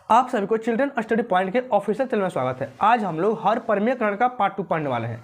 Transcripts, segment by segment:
आप सभी को चिल्ड्रन स्टडी पॉइंट के ऑफिशियल चैनल में स्वागत है। आज हम लोग हर परिमेयकरण का पार्ट 2 पढ़ने वाले हैं।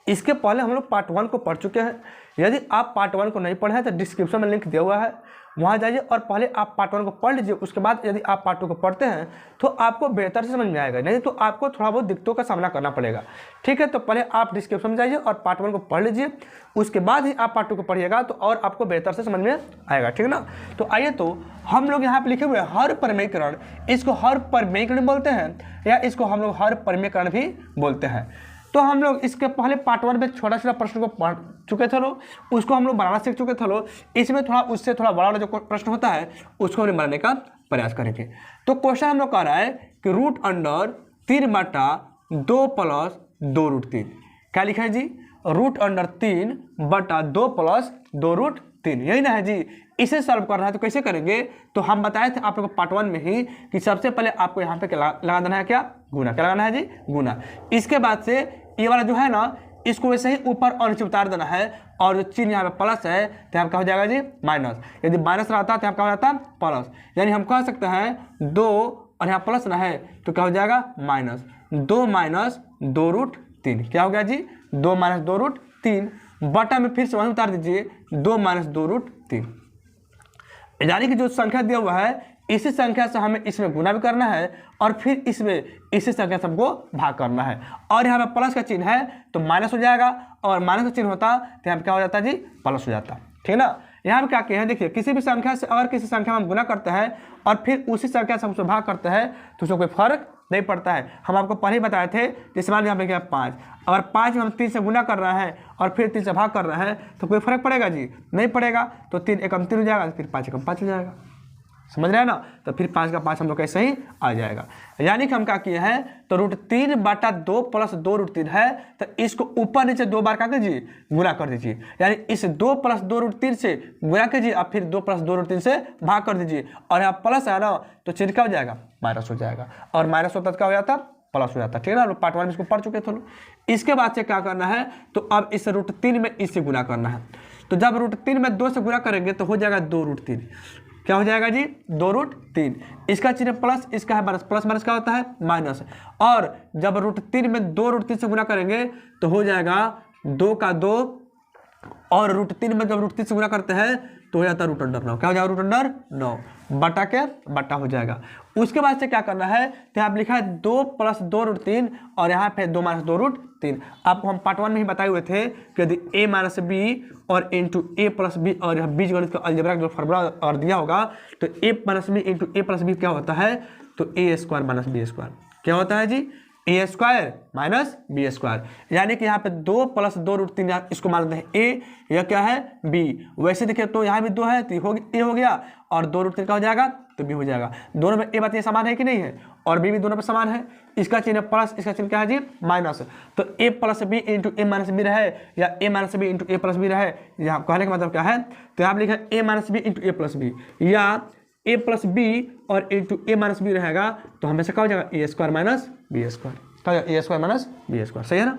इसके पहले हम लोग पार्ट 1 को पढ़ चुके हैं। यदि आप पार्ट 1 को नहीं पढ़े हैं तो डिस्क्रिप्शन में लिंक दिया हुआ है, वहाँ जाइए और पहले आप पार्ट 1 को पढ़ लीजिए। उसके बाद यदि आप पार्ट 2 को पढ़ते हैं तो आपको बेहतर से समझ में आएगा, नहीं तो आपको थोड़ा बहुत दिक्कतों का सामना करना पड़ेगा। ठीक है, तो पहले आप डिस्क्रिप्शन में जाइए और पार्ट 1 को पढ़ लीजिए, उसके बाद ही आप पार्ट 2 को पढ़िएगा तो और आपको बेहतर से समझ में आएगा। ठीक है ना। तो आइए, तो हम लोग यहाँ पे लिखे हुए हैं हर परिमेयकरण, इसको हर परिमेयकरण बोलते हैं या इसको हम लोग हर परिमेयकरण भी बोलते हैं। तो हम लोग इसके पहले पार्ट 1 में छोटा छोटा प्रश्न को पढ़ चुके थे लोग, उसको हम लोग बनाना सीख चुके थे लोग। इसमें थोड़ा उससे थोड़ा बड़ा जो प्रश्न होता है उसको हम लोग बनाने का प्रयास करेंगे। तो क्वेश्चन हम लोग कह रहा है कि रूट अंडर 3/2 प्लस 2 रूट 3। क्या लिखा है जी? रूट अंडर 3/2 प्लस 2 रूट 3, यही ना है जी। इसे सॉल्व करना है तो कैसे करेंगे? तो हम बताए थे आप लोगों को पार्ट 1 में ही कि सबसे पहले आपको यहाँ पे लगा देना है, क्या? गुना। क्या लगाना है जी? गुना। इसके बाद से ये वाला जो है ना, इसको वैसे ही ऊपर और नीचे उतार देना है, और जो चिन्ह यहाँ पे प्लस है तो यहाँ क्या हो जाएगा जी? माइनस। यदि माइनस रहता है तो यहाँ क्या हो जाता है? प्लस। यानी हम कह सकते हैं 2 और यहाँ प्लस ना है तो क्या हो जाएगा? माइनस। 2 माइनस 2 रूट 3 क्या हो गया जी? 2 माइनस 2 रूट 3 बटा में फिर से वहीं उतार दीजिए 2 माइनस 2 रूट 3। यानी कि जो संख्या दिया हुआ है इसी संख्या से हमें इसमें गुना भी करना है और फिर इसमें इसी संख्या से हमको भाग करना है। और यहाँ पे प्लस का चिन्ह है तो माइनस हो जाएगा, और माइनस का चिन्ह होता तो यहाँ पे क्या हो जाता जी? प्लस हो जाता। ठीक है ना। यहाँ पे क्या किया है, देखिए किसी भी संख्या से अगर किसी संख्या में हम गुना करते हैं और फिर उसी संख्या से हम उसको भाग करते हैं तो उसको कोई फर्क नहीं पड़ता है। हम आपको पहले ही बताए थे, जैसे मान लीजिए यहाँ पे क्या 5, अगर 5 में हम 3 से गुना कर रहे हैं और फिर 3 से भाग कर रहे हैं तो कोई फर्क पड़ेगा जी? नहीं पड़ेगा। तो 3 एकम 3 हो जाएगा, फिर 5 एकम 5 हो जाएगा। समझ रहे हैं ना। तो फिर 5 का 5 हम लोग कैसे ही आ जाएगा। यानी कि हम क्या किए हैं, तो रूट 3/2 प्लस 2 रूट 3 है तो इसको ऊपर नीचे 2 बार क्या कीजिए? गुना कर दीजिए। यानी इस 2 प्लस 2 रूट 3 से गुना कीजिए और फिर 2 प्लस 2 रूट 3 से भाग कर दीजिए, और यहाँ प्लस है ना तो चिन्ह क्या हो जाएगा? माइनस हो जाएगा, और माइनस होता तो क्या हो जाता? प्लस हो जाता। ठीक है ना। लोग पार्ट 1 में इसको पढ़ चुके थे लोग। इसके बाद से क्या करना है, तो अब इस रूट 3 में इससे गुना करना है। तो जब रूट 3 में 2 से गुना करेंगे तो हो जाएगा 2 रूट 3। क्या हो जाएगा जी? 2 रूट 3। इसका चिन्ह प्लस, इसका है माइनस। प्लस माइनस क्या होता है? माइनस। और जब रूट 3 में 2 रूट 3 से गुना करेंगे तो हो जाएगा 2 का 2, और रूट 3 में जब रूट 3 से गुना करते हैं तो हो जाता है रूट अंडर 9। क्या हो जाएगा? रूट अंडर 9 बटा के बटा हो जाएगा। उसके बाद से क्या करना है, तो यहाँ पे लिखा है 2 प्लस 2 रूट 3 और यहाँ पे 2 माइनस 2 रूट 3। आपको हम पार्ट 1 में ही बताए हुए थे कि यदि a माइनस बी और इंटू ए प्लस बी, और यह बीजगणित का अलजेब्रा जो फार्मूला और दिया होगा तो a minus B into A plus B क्या होता है, तो A square minus B square. क्या होता है जी? A square minus B square. यानी कि यहाँ पे 2 प्लस 2 रूट 3, इसको मानते हैं ए, यह क्या है? बी। वैसे देखिए तो यहाँ भी 2 है तो ए हो गया, और 2 रूट 3 का हो जाएगा तो बी हो जाएगा। दोनों में ए बात ये समान है कि नहीं है, और बी भी दोनों में समान है। इसका चिन्ह प्लस, इसका चिन्ह क्या है जी? माइनस। तो ए प्लस बी इंटू ए माइनस बी रहे या ए minus B into A plus B रहे, यहाँ कहने का मतलब क्या है, तो यहाँ लिखा है ए minus B into A plus B, या ए प्लस बी और इंटू ए माइनस बी रहेगा तो हमेशा क्या हो जाएगा? ए स्क्वायर माइनस बी स्क्वायर। क्या हो जाएगा? ए स्क्वायर माइनस बी स्क्वायर। सही है ना।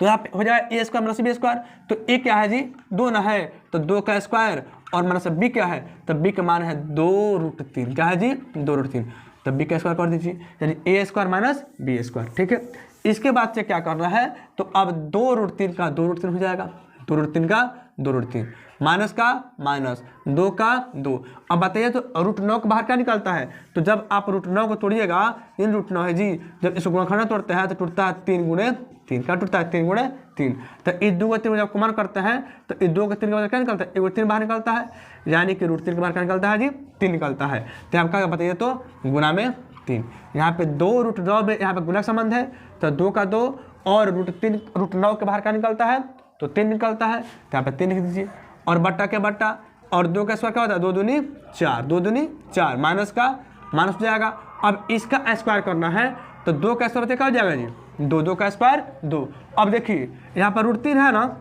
तो यहाँ पे हो जाएगा ए स्क्वायर माइनस बी स्क्वायर। तो ए क्या है जी? 2 ना है तो 2 का स्क्वायर, और माइनस बी क्या है, तो बी का मान है 2 रूट 3। क्या है जी? 2 रूट 3। तो बी का स्क्वायर कर दीजिए, यानी ए स्क्वायर माइनस बी स्क्वायर। ठीक है। इसके बाद से क्या करना है, तो अब 2 रूट 3 का 2 रूट 3 हो जाएगा, 2 रूट 3 का 2 रूट 3, माइनस का माइनस, 2 का 2। अब बताइए तो रूट 9 के बाहर क्या निकलता है, तो जब आप रूट 9 को तोड़िएगा, 3 रूट 9 है जी, जब इसको गुणनखंड तोड़ते हैं तो टूटता है 3 गुणे 3। क्या टूटता है? 3 गुणे 3। तो इस 2 को 3 जब कॉमन करते हैं तो इस 2 को 3 के बाद क्या निकलता है? 1 3 बाहर निकलता है, यानी कि रूट 3 के बाहर क्या निकलता है जी? 3 निकलता है। तो यहाँ क्या बताइए तो गुना में 3। यहाँ पे 2 रूट 9 में यहाँ पे गुना संबंध है तो 2 का 2, और रूट 9 के बाहर क्या निकलता है, तो 3 निकलता है, तो यहाँ पे 3 लिख दीजिए, और बट्टा के बट्टा, और 2 का स्क्वायर क्या होता है? 2 दूनी 4, 2 दूनी 4, माइनस का माइनस हो जाएगा। अब इसका स्क्वायर करना है तो 2 का स्क्वायर क्या हो जाएगा जी? 2 का स्क्वायर 2। अब देखिए यहाँ पर रूट 3 है ना,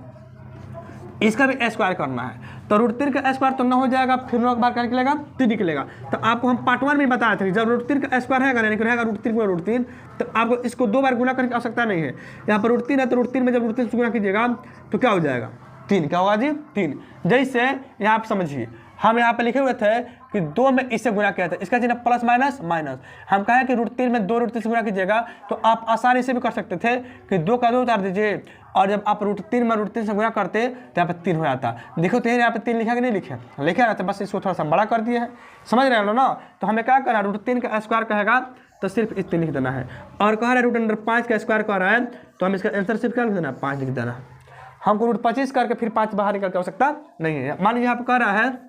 इसका भी स्क्वायर करना है तो रूट 3 का स्क्वायर तो 9 हो जाएगा, फिर 9 के बाद क्या निकलेगा? 3 निकलेगा। तो आपको हम पार्ट 1 में बताए थे जब रूट 3 का स्क्वायर है यानी कि रहेगा रूट 3 गुणा रूट 3, तो आपको इसको 2 बार गुना करने की आवश्यकता नहीं है। यहाँ पर रूट 3 है तो रूट 3 में जब रूट 3 से गुना कीजिएगा तो क्या हो जाएगा? 3। क्या होगा जी? 3। जैसे यहाँ आप समझिए हम यहाँ पे लिखे हुए थे कि 2 में इससे गुना किया था, इसका चिन्ह प्लस माइनस माइनस। हम कहें कि √3 में 2 √3 से गुना कीजिएगा तो आप आसानी से भी कर सकते थे कि 2 का 2 उतार दीजिए, और जब आप √3 में √3 से गुना करते तो यहाँ पे 3 हो जाता। देखो तो यहाँ पे 3 लिखा कि नहीं लिखे, लिखे ना, तो बस इसको थोड़ा सा बड़ा कर दिया है, समझ रहे हो ना। तो हमें क्या करना है, √3 का स्क्वायर कहेगा तो सिर्फ इतने लिख देना है, और कह रहा है √5 का स्क्वायर कह रहा है तो हम इसका आंसर सिर्फ क्या लिख देना है, 5 लिख देना है। हमको √25 करके फिर 5 बाहर निकल के आवश्यकता नहीं है। मान लीजिए यहाँ पे कह रहा है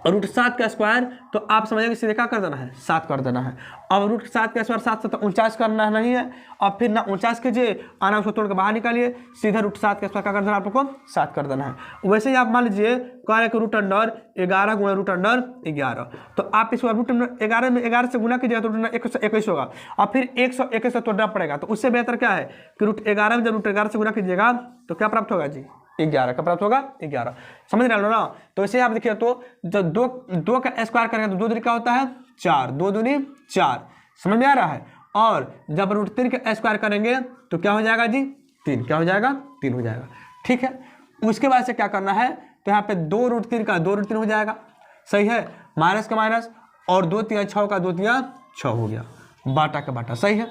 √7 का स्क्वायर, तो आप समझेंगे सीधे क्या कर देना है, 7 कर देना है। अब √7 का स्क्वायर 7 तो 49 करना नहीं है, और फिर ना 49 कीजिए, आना उसको तोड़ के बाहर निकालिए, सीधा √7 का स्क्वायर क्या कर देना है, आप लोग को 7 कर देना है। वैसे ही आप मान लीजिए कह रहे हैं कि √11 गुणा √11, तो आप इसको √11 में 11 से गुना कीजिएगा तो √21 होगा, और फिर 121 से तोड़ना पड़ेगा। तो उससे बेहतर क्या है कि √11 में जब √11 से गुना कीजिएगा तो क्या प्राप्त होगा जी, 11 का प्राप्त होगा 11, समझ रहे हो ना। तो इसे आप देखिए, तो जब 2 का स्क्वायर करेंगे तो 2 दूनी क्या होता है 4, 2 दूनी 4, समझ में आ रहा है। और जब √3 का स्क्वायर करेंगे तो क्या हो जाएगा जी, 3, क्या हो जाएगा, 3 हो जाएगा, ठीक है। उसके बाद से क्या करना है, तो यहाँ पे 2 √3 का 2 √3 हो जाएगा, सही है, माइनस का माइनस, और 2 3 6 का 2 3 6 हो गया, बाटा का बाटा, सही है।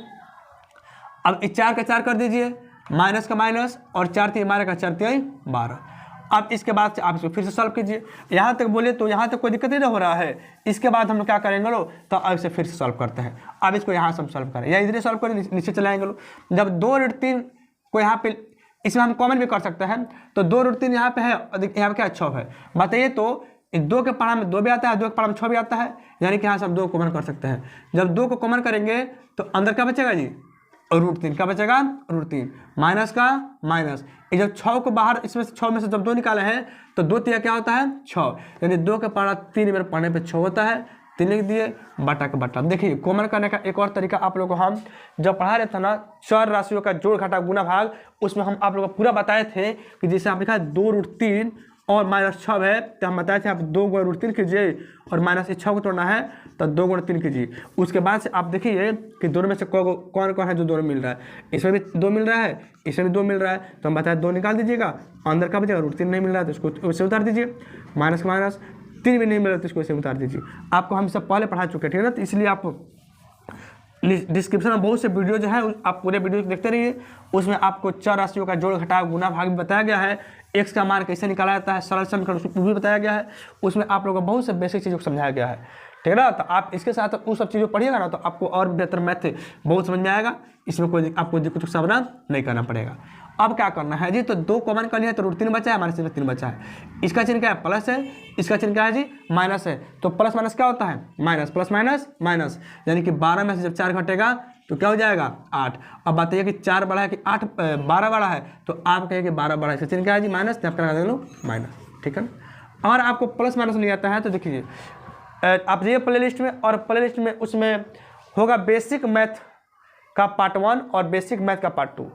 अब 4 का 4 कर दीजिए, माइनस का माइनस, और 4 3 12 का 4 3 12। अब इसके बाद से आप इसको फिर से सॉल्व कीजिए, यहाँ तक बोले तो यहाँ तक कोई दिक्कत नहीं हो रहा है। इसके बाद हम लोग क्या करेंगे लो, तो अब इसे फिर से सॉल्व करते हैं। अब इसको यहाँ से हम सॉल्व करें या इधर सॉल्व करें, नीचे चले आएंगे लो। जब 2 √3 को यहाँ पे इसमें हम कॉमन भी कर सकते हैं, तो 2 √3 यहाँ पे है, यहाँ पे क्या 6 है, बताइए। तो 2 के पढ़ा में 2 भी आता है, 2 के पढ़ा में 6 भी आता है, यानी कि यहाँ से हम 2 कॉमन कर सकते हैं। जब 2 को कॉमन करेंगे तो अंदर क्या बचेगा जी, √3 का बचेगा, √3 माइनस का माइनस। ये जब 6 को बाहर, इसमें से 6 में से जब 2 निकाले हैं तो 2 3 क्या होता है 6, यानी 2 के पढ़ा 3 बार पढ़ने पे 6 होता है, 3 लिख दिए, बटा का बटा। देखिए कॉमन करने का एक और तरीका आप लोगों को हम जब पढ़ा रहे थे ना, 4 राशियों का जोड़ घटा गुना भाग, उसमें हम आप लोगों को पूरा बताए थे कि जैसे आप लिखा है 2 √3 और -6 है, तो हम बताए थे आप 2 गुणा √3 कीजिए, और माइनस 6 को तोड़ना है तो 2 गुणा 3 कीजिए। उसके बाद से आप देखिए कि दोनों में से कौन कौन है जो दोनों मिल रहा है, इसमें भी 2 मिल रहा है, इसमें भी 2 मिल रहा है, तो हम बताए 2 निकाल दीजिएगा, अंदर का बचेगा, √3 नहीं मिल रहा है तो इसको उससे उतार दीजिए, माइनस का माइनस, 3 भी नहीं मिल रहा तो इसको इसे उतार दीजिए। आपको हम सब पहले पढ़ा चुके, ठीक है ना, तो इसलिए आप डिस्क्रिप्शन में बहुत से वीडियो जो है आप पूरे वीडियो देखते रहिए, उसमें आपको 4 राशियों का जोड़ घटाव गुना भाग भी बताया गया है, x का मान कैसे निकाला जाता है, सरल समीकरण भी बताया गया है, उसमें आप लोगों को बहुत से बेसिक चीज़ों को समझाया गया है, ठीक है ना। तो आप इसके साथ उस सब चीज़ों पढ़िएगा ना, तो आपको और बेहतर मैथ बहुत समझ में आएगा, इसमें कोई आपको दिक्कत का सामना नहीं करना पड़ेगा। अब क्या करना है जी, तो 2 कॉमन कर लिया तो √3 बचा है, माइनस 3 बचा है, इसका चिन्ह क्या है प्लस है, इसका चिन्ह क्या है जी माइनस है, तो प्लस माइनस क्या होता है माइनस, प्लस माइनस माइनस, यानी कि 12 में से जब 4 घटेगा तो क्या हो जाएगा 8। अब बताइए कि 4 बड़ा है कि 8 12 बड़ा है, तो आप कहेंगे 12 बड़ा है, इसका चिन्ह क्या है जी माइनस, आप करा देंगे लो माइनस, ठीक है ना। और आपको प्लस माइनस नहीं आता है तो देखिए आप जाइए प्ले लिस्ट में, और प्ले लिस्ट में उसमें होगा बेसिक मैथ का पार्ट 1 और बेसिक मैथ का पार्ट 2।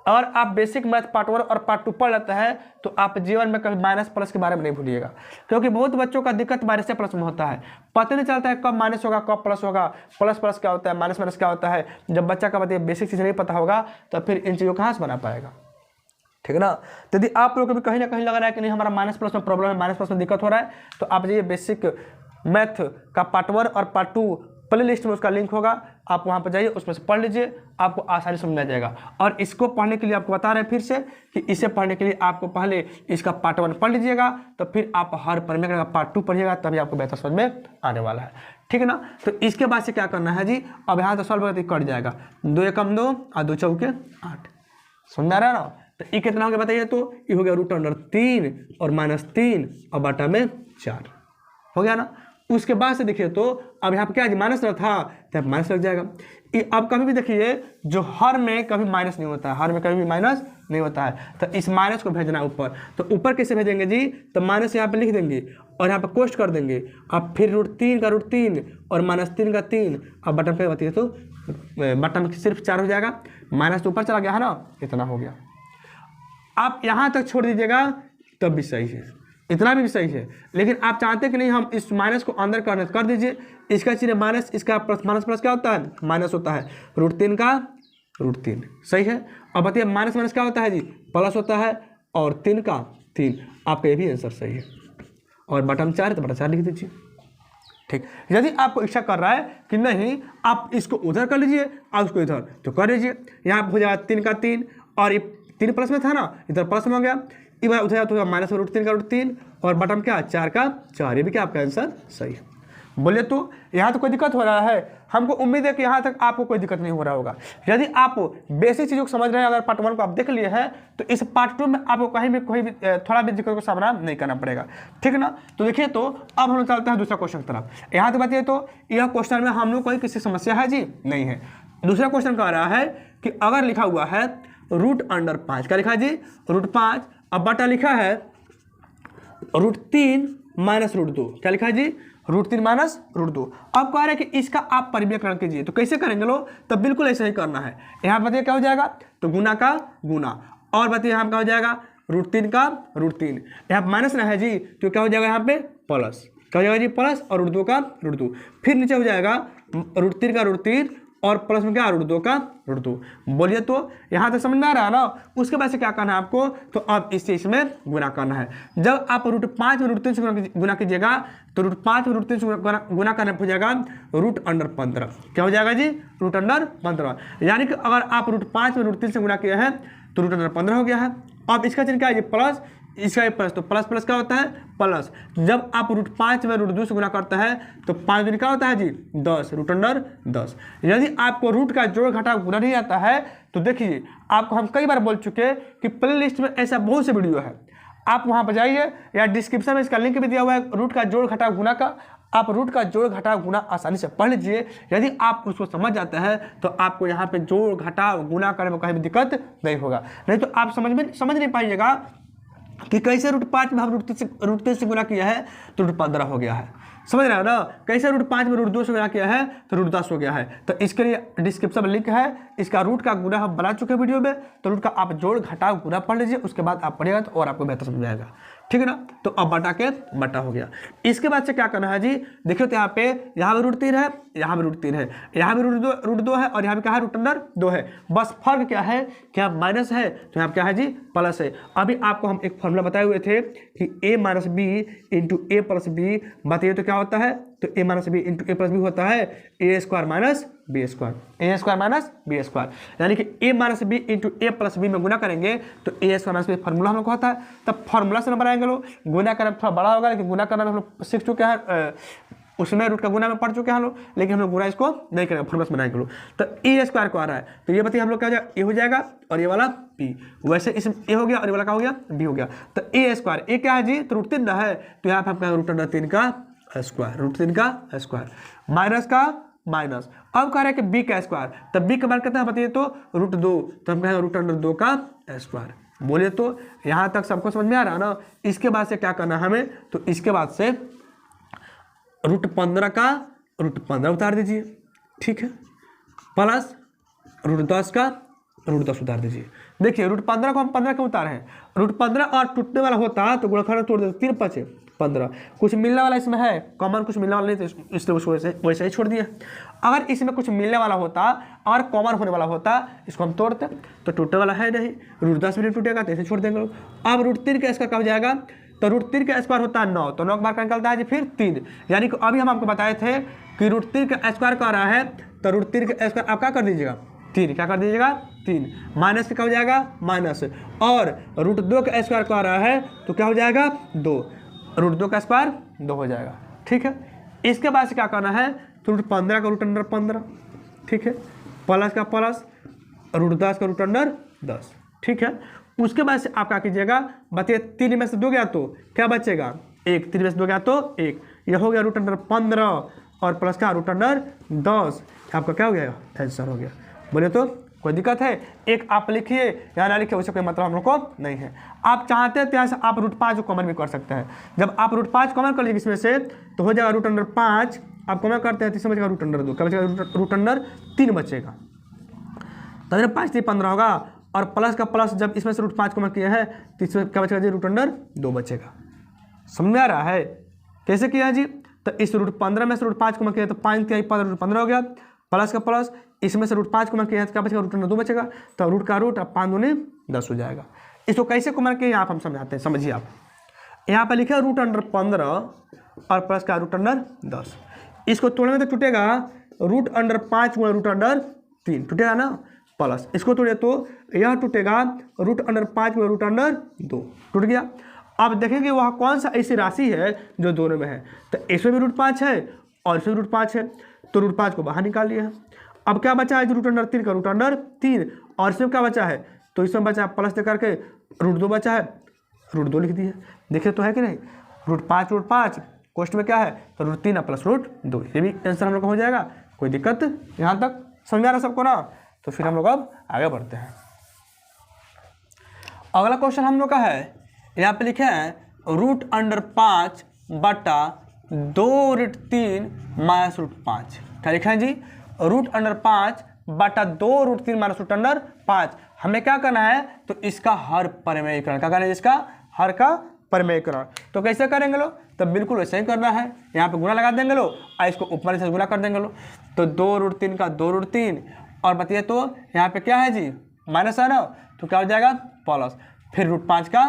और आप बेसिक मैथ पार्ट 1 और पार्ट 2 पढ़ लेते हैं तो आप जीवन में कभी माइनस प्लस के बारे में नहीं भूलिएगा, क्योंकि बहुत बच्चों का दिक्कत माइनस से प्लस में होता है, पता नहीं चलता है कब माइनस होगा कब प्लस होगा, प्लस प्लस क्या होता है माइनस माइनस क्या होता है। जब बच्चा का बताइए बेसिक चीज़ नहीं पता होगा तो फिर इन चीज़ों कहाँ से बना पाएगा, ठीक है ना। तो यदि आप लोगों को भी कहीं ना कहीं लग रहा है कि नहीं हमारा माइनस प्लस में प्रॉब्लम है, माइनस प्लस में दिक्कत हो रहा है, तो आप जाइए बेसिक मैथ का पार्ट 1 और पार्ट 2 प्ले लिस्ट में उसका लिंक होगा, आप वहाँ पर जाइए, उसमें से पढ़ लीजिए, आपको आसानी समझ में आ जाएगा। और इसको पढ़ने के लिए आपको बता रहे हैं फिर से कि इसे पढ़ने के लिए आपको पहले इसका पार्ट 1 पढ़ लीजिएगा, तो फिर आप हर परिमेय का पार्ट 2 पढ़िएगा, तभी आपको बेहतर समझ में आने वाला है, ठीक है ना। तो इसके बाद से क्या करना है जी, अब यहाँ तो सॉल्व करके कट जाएगा, 2 एकम 2 और 2 चौके 8, समझ में आ रहा है ना। तो ये कितना हो गया बताइए, तो ये हो गया √3 और -3 और बटा में 4 हो गया ना। उसके बाद से देखिए तो अब यहाँ पे क्या माइनस ना था तो माइनस लग जाएगा। अब कभी भी देखिए जो हर में कभी माइनस नहीं होता है, हर में कभी भी माइनस नहीं होता है, तो इस माइनस को भेजना है ऊपर, तो ऊपर कैसे भेजेंगे जी, तो माइनस यहाँ पे लिख देंगे और यहाँ पे कोष्ट कर देंगे, अब फिर √3 का √3 और -3 का 3, अब बटन पे बताइए तो बटन में सिर्फ 4 हो जाएगा, माइनस तो ऊपर चला गया है ना, इतना हो गया। आप यहाँ तक छोड़ दीजिएगा तब भी सही है, इतना भी सही है, लेकिन आप चाहते कि नहीं हम इस माइनस को अंदर करने कर दीजिए, इसका चिन्ह माइनस, इसका प्लस, माइनस प्लस क्या होता है माइनस होता है, √3 का √3 सही है। अब बताइए माइनस माइनस क्या होता है जी प्लस होता है, और 3 का 3, आपका ये भी आंसर सही है। और बटा में 4 है तो बटा 4 लिख दीजिए। ठीक, यदि आपको इच्छा कर रहा है कि नहीं आप इसको उधर कर लीजिए और उसको इधर, तो कर लीजिए। यहाँ हो जाएगा 3 का 3 और ये 3 प्लस में था ना, इधर प्लस में हो गया, इधर उधर जाए तो माइनस में √3 का √3 और बटन क्या 4 का 4। ये भी क्या आपका आंसर सही है। बोलिए तो यहाँ तो कोई दिक्कत हो रहा है? हमको उम्मीद है कि यहाँ तक आपको कोई दिक्कत नहीं हो रहा होगा। यदि आप बेसिक चीज़ों को समझ रहे हैं, अगर पार्ट 1 को आप देख लिए हैं तो इस पार्ट 2 में आपको कहीं भी कोई भी थोड़ा भी दिक्कत का सामना नहीं करना पड़ेगा। ठीक है ना? तो देखिए, तो अब हम लोग चलते हैं दूसरा क्वेश्चन की तरफ। यहाँ तो बताइए, तो यह क्वेश्चन में हम लोग कोई किसी समस्या है जी? नहीं है। दूसरा क्वेश्चन कह रहा है कि अगर लिखा हुआ है √5 क्या लिखा है जी? √5, अब बटा लिखा है √3 माइनस √2, क्या लिखा है जी? √3 माइनस √2। अब कह रहे हैं कि इसका आप परिमेयकरण कीजिए, तो कैसे करेंगे लोग? तो बिल्कुल ऐसे ही करना है। यहाँ बताइए क्या हो जाएगा? तो गुना का गुना, और बताइए यहाँ क्या हो जाएगा? √3 का √3। यहाँ माइनस ना है जी, तो क्या हो जाएगा यहाँ पे? प्लस। क्या हो जाएगा जी? प्लस, और √2 का √2। फिर नीचे हो जाएगा √3 का √3 और प्लस में क्या? √2 का √2। बोलिए तो यहाँ तक समझ में आ रहा है ना? उसके बाद से क्या करना है आपको? तो अब इससे इसमें गुना करना है। जब आप √5 में √3 से गुना कीजिएगा तो √5 में √3 से गुना करना हो जाएगा √15। क्या हो जाएगा जी? √15। यानी कि अगर आप √5 में √3 से गुना किए हैं तो √15 हो गया है। अब इसका चिन्ह क्या है? ये प्लस, इसका प्लस, तो प्लस प्लस क्या होता है? प्लस। जब आप √5 में √2 से गुना करता है तो 5 दूनी क्या होता है जी? 10, √10। यदि आपको रूट का जोड़ घटाव गुना नहीं आता है तो देखिए, आपको हम कई बार बोल चुके हैं कि प्ले लिस्ट में ऐसा बहुत से वीडियो है, आप वहाँ पर जाइए या डिस्क्रिप्शन में इसका लिंक भी दिया हुआ है रूट का जोड़ घटाव गुना का। आप रूट का जोड़ घटाव गुना आसानी से पढ़ लीजिए। यदि आप उसको समझ जाते हैं तो आपको यहाँ पे जोड़ घटाव गुना करने में कहीं भी दिक्कत नहीं होगा। नहीं तो आप समझ नहीं पाइएगा कि कैसे √5 में हम √3 से गुना किया है तो √15 हो गया है। समझ रहे हो ना? कैसे √5 में √2 से गुना किया है तो √10 हो गया है। तो इसके लिए डिस्क्रिप्शन में लिंक है, इसका रूट का गुना हम बना चुके हैं वीडियो में, तो रूट का आप जोड़ घटाव गुना पढ़ लीजिए, उसके बाद आप पढ़िएगा तो और आपको बेहतर समझ आएगा। ठीक है ना? तो अब बटा के बटा हो गया। इसके बाद से क्या करना है जी? देखिए तो यहाँ पे √3 है, यहाँ भी √3 है, यहाँ भी √2 है और यहाँ पे क्या है? √2 है। बस फर्क क्या है? क्या माइनस है तो यहाँ क्या है जी? प्लस है। अभी आपको हम एक फॉर्मूला बताए हुए थे कि a - b × a + b, बताइए तो क्या होता है? तो a - b × a + b होता है a² - b², a² - b²। यानी कि a - b × a + b में गुना करेंगे तो a² - b फार्मूला हम लोग को होता है। तब फार्मूला से नंबर आएंगे लोग। गुना करना थोड़ा बड़ा होगा, लेकिन गुना करना हम लोग सीख चुके हैं, उसमें रूट का गुना में पढ़ चुके हैं हम लोग, लेकिन हम लोग गुना इसको नहीं करेंगे, फार्मूला से बनाएंगे लोग। तो a² को आ रहा है तो ये बताइए हम लोग क्या हो जाएगा? a हो जाएगा और ये वाला b। वैसे इसमें a हो गया और ये वाला क्या हो गया? b हो गया। तो a² a क्या है जी? तो √3 ना है, तो यहाँ पे हम कहेंगे √3 का स्क्वायर, माइनस का माइनस। अब कह रहे हैं कि b का स्क्वायर, तब b का मान कितना है बताइए? तो √2, तो हम कहेंगे √2 का स्क्वायर। बोलिए तो यहाँ तक सबको समझ में आ रहा है ना? इसके बाद से क्या करना है हमें? तो इसके बाद से √15 का √15 उतार दीजिए, ठीक है, प्लस √10 का √10 उतार दीजिए। देखिए √15 को हम 15 क्यों उतारे हैं? √15 और टूटने वाला होता तो गुणनखंड तोड़ देते, 3 × 5 = 15। कुछ मिलने वाला इसमें है, कॉमन कुछ मिलने वाला नहीं, तो इसलिए उसको वैसे ही छोड़ दिया। अगर इसमें कुछ मिलने वाला होता और कॉमन होने वाला होता, इसको हम तोड़ते, तो टूटने वाला है नहीं, √10 भी नहीं टूटेगा तो इसे छोड़ देंगे लोग। अब √3 का स्क्वायर कब जाएगा? तो √3 का स्क्वायर होता है 9, तो 9 का बार निकलता है जी फिर 3। यानी कि अभी हम आपको बताए थे कि √3 का स्क्वायर कर रहा है, तो √3 का स्क्वायर आप क्या कर दीजिएगा? 3। क्या कर दीजिएगा? 3। माइनस का क्या हो जाएगा? माइनस। और √2 का स्क्वायर कर रहा है तो क्या हो जाएगा? 2। √2 का स्क्वायर 2 हो जाएगा। ठीक है, इसके बाद से क्या करना है? तो √15 का √15, ठीक है, प्लस का प्लस, √10 का √10, ठीक है। उसके बाद से आप क्या कीजिएगा? बताइए 3 में से 2 गया तो क्या बचेगा? 1। 3 में से 2 गया तो 1। यह हो गया √15 और प्लस का √10, आपका क्या हो गया? आंसर हो गया। बोले तो कोई दिक्कत है? एक आप लिखिए या ना लिखिए, उससे कोई मतलब हम लोग को नहीं है। आप चाहते हैं तो यहाँ से आप √5 को कॉमन भी कर सकते हैं। जब आप √5 कॉमन कर लीजिए इसमें से तो हो जाएगा √5, आप कॉमन करते हैं तो इसमें बचेगा √2, क्या बचेगा? √3 बचेगा। तो 5 3 15 होगा, और प्लस का प्लस जब इसमें से √5 कॉमन किया है तो इसमें क्या बचेगा जी? √2 बचेगा। समझ में आ रहा है कैसे किया जी? तो इस √15 में से √5 कॉमन किया तो 5 3 15 हो गया, प्लस का प्लस, इसमें से √5 कॉमन किया तो क्या बचेगा? √2 बचेगा। तो रूट का रूट, अब 5 दूनी 10 हो जाएगा। इसको कैसे कॉमन किया आप हम समझाते हैं, समझिए आप। यहाँ पे लिखा है रूट अंडर 15 और प्लस का रूट अंडर 10। इसको तोड़ेंगे तो टूटेगा रूट अंडर 5 गुणा रूट अंडर 3 टूटेगा ना, प्लस इसको तोड़े तो यह टूटेगा रूट अंडर 5 गुणा रूट अंडर 2 टूट गया। अब देखेंगे वह कौन सा ऐसी राशि है जो दोनों में है, तो इसमें भी रूट 5 है और इसमें रूट 5 है, तो रूट 5 को बाहर निकाल लिया है। अब क्या बचा है, रूट अंडर 3 का रूट अंडर 3 और इसमें क्या बचा है, तो इसमें बचा प्लस दे करके रूट 2 बचा है, रूट 2 लिख दिए। देखिए तो है कि नहीं, रूट 5 कोष्ट में क्या है, तो रूट 3 प्लस रूट 2, ये भी आंसर हम लोग का हो जाएगा। कोई दिक्कत यहाँ तक समझ आ रहा सबको ना, तो फिर हम लोग अब आगे बढ़ते हैं। अगला क्वेश्चन हम लोग का है, यहाँ पे लिखे हैं रूट अंडर 5 बटा 2 रूट 3 माइनस रूट 5। क्या लिखा है जी, रूट अंडर 5 बटा 2 रूट 3 माइनस रूट अंडर 5। हमें क्या करना है, तो इसका हर परिमेयीकरण, क्या करना है, इसका हर का परिमेयीकरण। तो कैसे करेंगे लो, तो बिल्कुल वैसे ही करना है, यहाँ पे गुणा लगा देंगे लो और इसको ऊपर से गुणा कर देंगे लो, तो 2 रूट 3 का 2 रूट 3 और बताइए तो यहाँ पे क्या है जी, माइनस है ना, तो क्या हो जाएगा प्लस, फिर रूट 5 का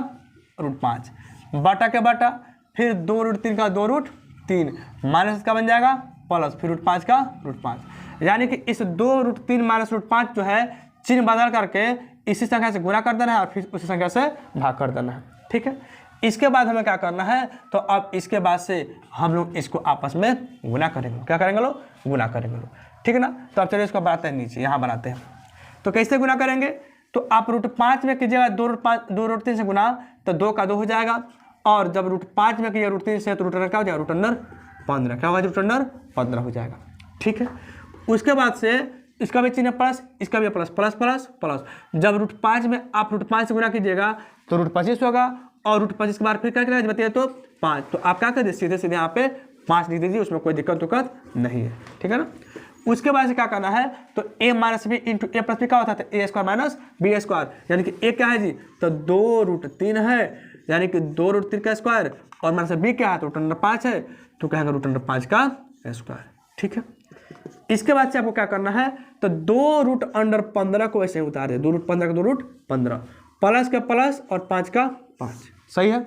रूट 5 बटा के बटा, फिर 2 रूट 3 का 2 रूट 3 माइनस का बन जाएगा प्लस, फिर रूट 5 का रूट 5। यानी कि इस 2 रूट 3 माइनस रूट 5 जो है चिन्ह बदल करके इसी संख्या से गुणा कर देना है और फिर उसी संख्या से भाग कर देना है। ठीक है, इसके बाद हमें क्या करना है, तो अब इसके बाद से हम लोग इसको आपस में गुणा करेंगे। क्या करेंगे लोग, गुणा करेंगे लोग, ठीक है ना। तो अब चलिए इसको बनाते हैं, नीचे यहाँ बनाते हैं। तो कैसे गुणा करेंगे, तो आप रूट 5 में कीजिएगा 2 रूट 3 से गुणा, तो 2 का 2 हो जाएगा, और जब रूट 5 में कीजिएगा रूट 3 से तो रूट अंडर क्या हो जाएगा, रूट अंडर 15, क्या होगा, रूट अंडर 15 हो जाएगा। ठीक है, उसके बाद से इसका भी चिन्ह प्लस, इसका भी प्लस, प्लस प्लस प्लस। जब रूट 5 में आप रूट 5 से गुणा कीजिएगा तो रूट 25 होगा, और रूट 25 के बाद फिर क्या करेगा बताइए तो 5, तो आप क्या कर दीजिए, सीधे सीधे यहाँ पे 5 लिख दीजिए, उसमें कोई दिक्कत नहीं है। ठीक है ना। उसके बाद से क्या करना है, तो ए minus B into A plus B क्या होता है, ए स्क्वायर माइनस बी स्क्वायर, यानी कि ए क्या है जी, तो 2 रूट 3 है, यानी कि 2 रूट 3 का स्क्वायर, और माइनस बी क्या है, तो रूट अंडर 5 है, तो कहेंगे रूट अंडर 5 का स्क्वायर। ठीक है, इसके बाद से आपको क्या करना है, तो 2 रूट अंडर 15 को ऐसे उतार दे, 2 रूट 15 का 2 रूट 15, प्लस का प्लस और 5 का 5, सही है।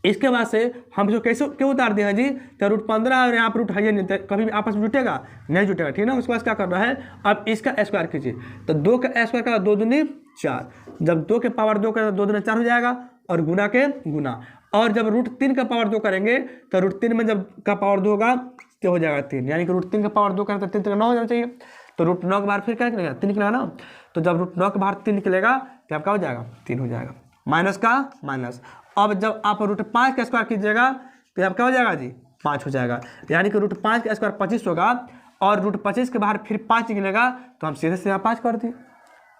इसके बाद से हम इसको कैसे क्यों उतार दिया है जी, तो रूट 15 और यहाँ पर रूट है नहीं, कभी भी आपस में जुटेगा नहीं जुटेगा, ठीक है ना। उसके बाद क्या करना है, अब इसका स्क्वायर कीजिए, तो 2 का स्क्वायर का 2 दूनी 4, जब 2 के पावर 2 का 2 दूनी 4 हो जाएगा, और गुना के गुना, और जब रूट 3 का पावर 2 करेंगे तो रूट 3 में जब का पावर 2 होगा तो हो जाएगा 3, यानी कि रूट 3 का पावर 2 करें तो 3 9 हो जाना चाहिए, तो रूट 9 के बाहर फिर क्या निकलेगा, 3 निकलेगा ना, तो जब रूट 9 के बाहर 3 निकलेगा तो आपका हो जाएगा 3 हो जाएगा, माइनस का माइनस। अब जब आप रूट 5 का स्क्वायर कीजिएगा तो आप क्या हो जाएगा जी, 5 हो जाएगा, यानी कि रूट 5 का स्क्वायर 25 होगा, और रूट 25 के बाहर फिर 5 निकलेगा, तो हम सीधे सीधे 5 कर दिए।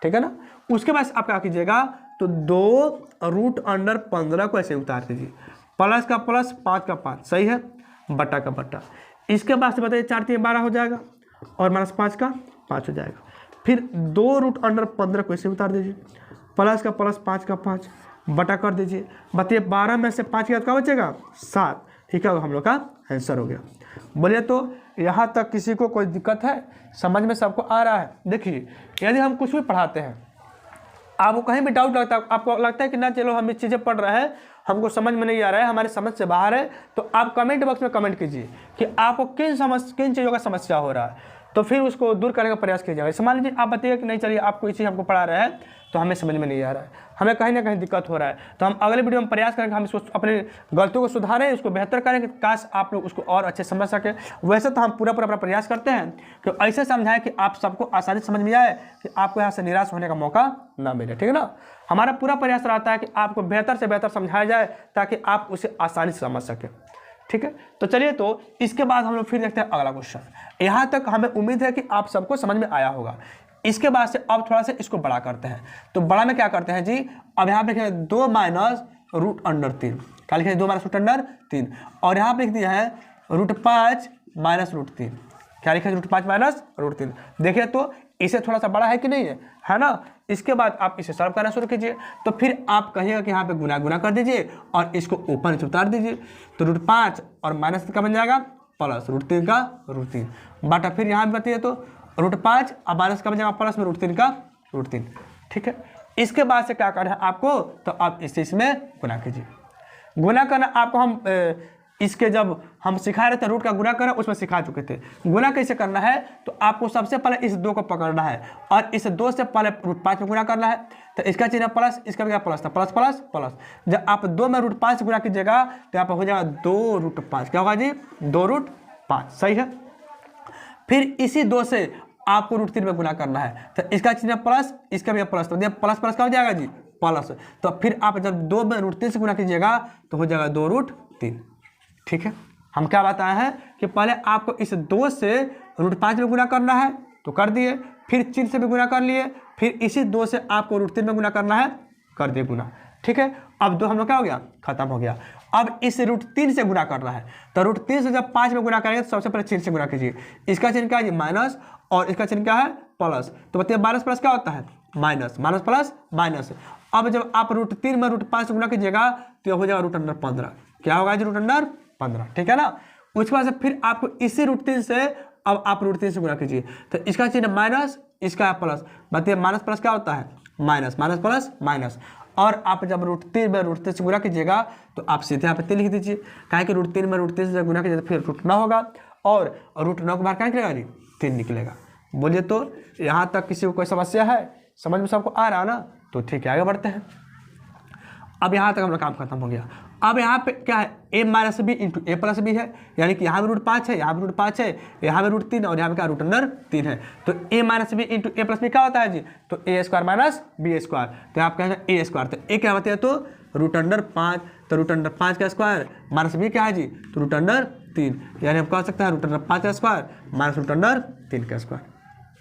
ठीक है ना। उसके बाद आप क्या कीजिएगा, तो 2 रूट अंडर 15 को ऐसे उतार दीजिए, प्लस का प्लस 5 का 5, सही है, बटा का बटा। इसके बाद से बताइए 4 3 12 हो जाएगा, और माइनस 5 का 5 हो जाएगा, फिर 2 रूट अंडर 15 को ऐसे उतार दीजिए, प्लस का प्लस 5 का 5 बटा कर दीजिए। बताइए 12 में से 5 के बाद क्या बचेगा, 7, ठीक है, हम लोग का आंसर हो गया। बोलिए तो यहाँ तक किसी को कोई दिक्कत है, समझ में सबको आ रहा है। देखिए यदि हम कुछ भी पढ़ाते हैं, आपको कहीं भी डाउट लगता है, आपको लगता है कि ना चलो हम ये चीज़ें पढ़ रहे हैं, हमको समझ में नहीं आ रहा है, हमारे समझ से बाहर है, तो आप कमेंट बॉक्स में कमेंट कीजिए कि आपको किन चीज़ों का समस्या हो रहा है, तो फिर उसको दूर करने का प्रयास किया जाएगा। मान लीजिए आप बताइए कि नहीं चलिए आपको ये चीज़ हमको पढ़ा रहे हैं तो हमें समझ में नहीं आ रहा है, हमें कहीं ना कहीं दिक्कत हो रहा है, तो हम अगले वीडियो में प्रयास करेंगे हम इसको अपने गलतियों को सुधारें, उसको बेहतर करें कि काश आप लोग उसको और अच्छे समझ सके। वैसे तो हम पूरा अपना प्रयास करते हैं कि ऐसे समझाएं कि आप सबको आसानी से समझ में आए, कि आपको यहाँ से निराश होने का मौका ना मिले। ठीक है ना। हमारा पूरा प्रयास रहता है कि आपको बेहतर से बेहतर समझाया जाए ताकि आप उसे आसानी से समझ सकें। ठीक है, तो चलिए तो इसके बाद हम लोग फिर देखते हैं अगला क्वेश्चन। यहाँ तक हमें उम्मीद है कि आप सबको समझ में आया होगा। इसके बाद से अब थोड़ा सा इसको बड़ा करते हैं, तो बड़ा में क्या करते हैं जी, अब यहाँ पे लिखे 2 माइनस रूट अंडर 3, क्या लिखे 2 माइनस रूट अंडर 3, और यहाँ पे लिख दिया है रूट 5 माइनस रूट 3, क्या लिखा है रूट 5 माइनस रूट 3। देखिए तो इसे थोड़ा सा बड़ा है कि नहीं है ना। इसके बाद आप इसे सॉल्व करना शुरू कीजिए, तो फिर आप कहिएगा कि यहाँ पे गुना गुना कर दीजिए और इसको ऊपर नीचे उतार दीजिए, तो रूट 5 और माइनस का बन जाएगा प्लस रूट 3 का रूट 3 बटा, फिर यहाँ भी बताइए तो रूट 5 और माइनस का बन जाएगा प्लस में रूट 3 का रूट 3। ठीक है, इसके बाद से क्या करना है आपको, तो आप इससे इसमें गुना कीजिए। गुना करना आपको हम इसके जब हम सिखा रहे थे रूट का गुना करना उसमें सिखा चुके थे। गुना कैसे करना है तो आपको सबसे पहले इस 2 को पकड़ना है और इस 2 से पहले √5 में गुना करना है। तो इसका चिन्ह प्लस, इसका क्या प्लस था, प्लस प्लस प्लस। जब आप 2 में √5 से गुना कीजिएगा तो यहाँ पर हो जाएगा 2√5। क्या होगा जी, 2√5। सही है। फिर इसी 2 से आपको √3 में गुना करना है। तो इसका चिन्ह प्लस, इसका भी प्लस, तो प्लस प्लस क्या हो जाएगा जी, प्लस। तो फिर आप जब 2 में √3 से गुना कीजिएगा तो हो जाएगा 2√3। ठीक है। हम क्या बताए हैं कि पहले आपको इस 2 से √5 में गुना करना है तो कर दिए, फिर चिन्ह से भी गुना कर लिए, फिर इसी 2 से आपको √3 में गुना करना है, कर दिए गुना। ठीक है। अब 2 हम लोग क्या हो गया, खत्म हो गया। अब इस √3 से गुना करना है। तो √3 से जब 5 में गुना करेंगे तो सबसे पहले चिन्ह से गुना कीजिए। इसका चिन्ह क्या है, माइनस, और इसका चिन्ह क्या है, प्लस। तो बताइए माइनस प्लस क्या होता है, माइनस, माइनस प्लस माइनस। अब जब आप √3 में √5 से गुना कीजिएगा तो हो जाएगा √15। क्या होगा जी, √15। ठीक है ना। उसके बाद से फिर आपको इसी √3 से अब आप √3 से गुना कीजिए। तो इसका चिन्ह माइनस, इसका प्लस। बताइए माइनस प्लस क्या होता है, माइनस, माइनस प्लस माइनस। और आप जब √3 में √3 से गुना कीजिएगा तो आप सीधे यहाँ पे 3 लिख दीजिए। काहे कि √3 में √3 से गुना कीजिए तो फिर √9 होगा, और √9 के बाहर क्या निकलेगा जी, 3 निकलेगा। बोलिए तो यहाँ तक किसी को कोई समस्या है, समझ में सबको आ रहा है ना। तो ठीक है, आगे बढ़ते हैं। अब यहाँ तक हम लोग काम खत्म हो गया। अब यहाँ पे क्या है, a minus B into A plus B है, यानी कि यहाँ भी √5 है, यहाँ भी √5 है, यहाँ भी √3 और यहाँ पे क्या √3 है। तो a minus B into A plus B क्या होता है जी, तो a² माइनस b²। तो आप कहेंगे a², तो a क्या होता है, तो √5। तो √5 का स्क्वायर माइनस b क्या है जी, तो √3। यानी हम कह सकते हैं √5 का स्क्वायर माइनस √3 का स्क्वायर।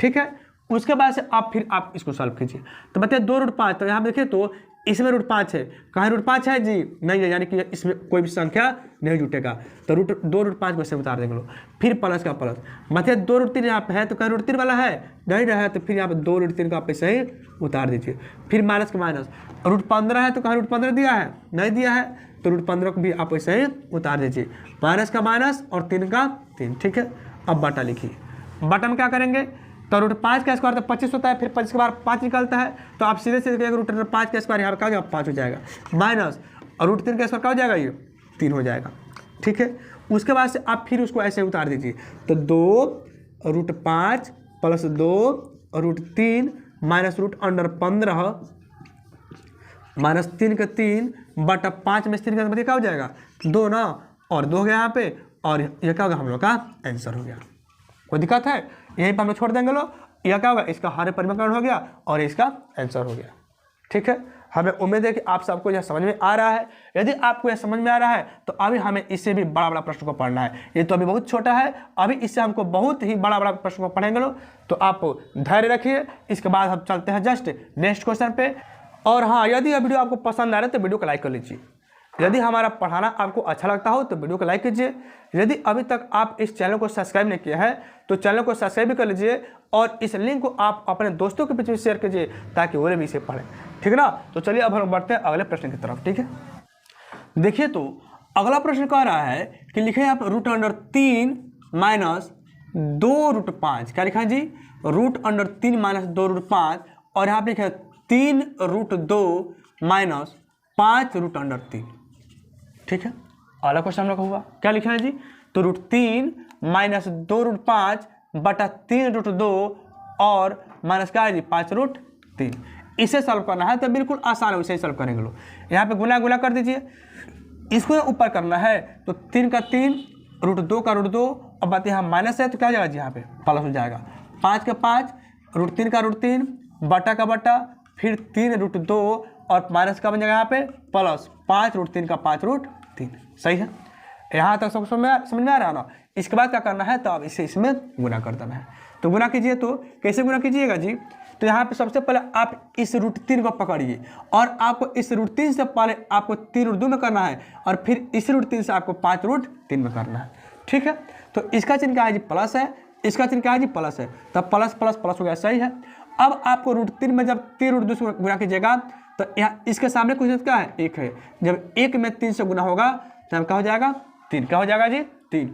ठीक है। उसके बाद से आप फिर आप इसको सॉल्व कीजिए। तो बताइए 2√5, तो यहाँ देखिए तो इसमें √5 है, कहाँ √5 है जी, नहीं है, यानी कि इसमें कोई भी संख्या नहीं जुटेगा। तो 2√5 को से उतार देंगे लोग। फिर प्लस का प्लस। बताइए 2√3 यहाँ पे है, तो कहीं √3 वाला है नहीं रहा है, तो फिर यहाँ पे 2√3 का आप ऐसे ही उतार दीजिए। फिर माइनस का माइनस, √15 है तो कहाँ √15 दिया है, नहीं दिया है, तो √15 को भी आप ऐसे ही उतार दीजिए। माइनस का माइनस और 3 का 3। ठीक है। अब बटा लिखिए। बटा में क्या करेंगे, तो √5 का स्क्वायर तो 25 होता है, फिर 25 के बाद 5 निकलता है, तो आप सीधे सीधे √5 का स्क्वायर यहाँ पर क्या हो जाएगा, 5 हो जाएगा, माइनस और √3 का स्क्वायर क्या हो जाएगा, ये 3 हो जाएगा। ठीक है। उसके बाद से आप फिर उसको ऐसे उतार दीजिए। तो 2√5 प्लस 2√3 माइनस √15 माइनस 3 का 3 बटा 5 में 3 का मतलब क्या हो जाएगा, 2 ना, और 2 हो गया यहाँ पे, और यह क्या होगा, हम लोग का आंसर हो गया। कोई दिक्कत है, यहीं पर हम लोग छोड़ देंगे लोग। यह क्या होगा, इसका हर परिमाण हो गया और इसका आंसर हो गया। ठीक है। हमें उम्मीद है कि आप सबको यह समझ में आ रहा है। यदि आपको यह समझ में आ रहा है तो अभी हमें इससे भी बड़ा बड़ा प्रश्न को पढ़ना है। ये तो अभी बहुत छोटा है, अभी इससे हमको बहुत ही बड़ा बड़ा प्रश्न को पढ़ेंगे लोग। तो आप धैर्य रखिए। इसके बाद हम चलते हैं जस्ट नेक्स्ट क्वेश्चन पे। और हाँ, यदि यह वीडियो आपको पसंद आ रहा है तो वीडियो को लाइक कर लीजिए। यदि हमारा पढ़ाना आपको अच्छा लगता हो तो वीडियो को लाइक कीजिए। यदि अभी तक आप इस चैनल को सब्सक्राइब नहीं किया है तो चैनल को सब्सक्राइब भी कर लीजिए, और इस लिंक को आप अपने दोस्तों के बीच में शेयर कीजिए ताकि वो भी इसे पढ़ें। ठीक है ना। तो चलिए अब हम बढ़ते हैं अगले प्रश्न की तरफ। ठीक है। देखिए तो अगला प्रश्न कह रहा है कि लिखे यहाँ पर √3 माइनस 2√5। क्या लिखा है जी, √3 माइनस 2√5, और यहाँ पे लिखा है 3√2 माइनस 5√3। ठीक है। अगला क्वेश्चन हम लोग हुआ, क्या लिखा है जी, तो √3 माइनस 2√5 बटा 3√2 और माइनस क्या है जी, 5√3। इसे सॉल्व करना है तो बिल्कुल आसान है, इसे सॉल्व करेंगे लोग। यहाँ पे गुना गुना कर दीजिए। इसको ऊपर करना है तो 3 का 3 √2 का √2, और बात यहाँ माइनस है तो क्या हो जाएगा जी, यहाँ पे प्लस हो जाएगा। 5 का 5 √3 का √3 बटा का बटा, फिर 3√2 और माइनस का बन जाएगा यहाँ पे प्लस 5√3 का 5√3। सही है। यहाँ तक सब समझ में आ रहा है ना। इसके बाद क्या करना है, तो अब इसे इसमें गुना कर देना है। तो गुना कीजिए। तो कैसे गुना कीजिएगा जी, तो यहाँ पे सबसे पहले आप इस √3 को पकड़िए, और आपको इस √3 से पहले आपको 3√2 में करना है, और फिर इस √3 से आपको 5√3 में करना है। ठीक है। तो इसका चिन्ह क्या है जी, प्लस है, इसका चिन्ह क्या है जी, प्लस है, तब प्लस प्लस प्लस हो गया। सही है। अब आपको √3 में जब 3√2 से गुना कीजिएगा तो यहाँ इसके सामने कुछ क्या है, 1 है। जब 1 में 3 से गुना होगा तो क्या हो जाएगा, 3। क्या हो जाएगा जी, 3।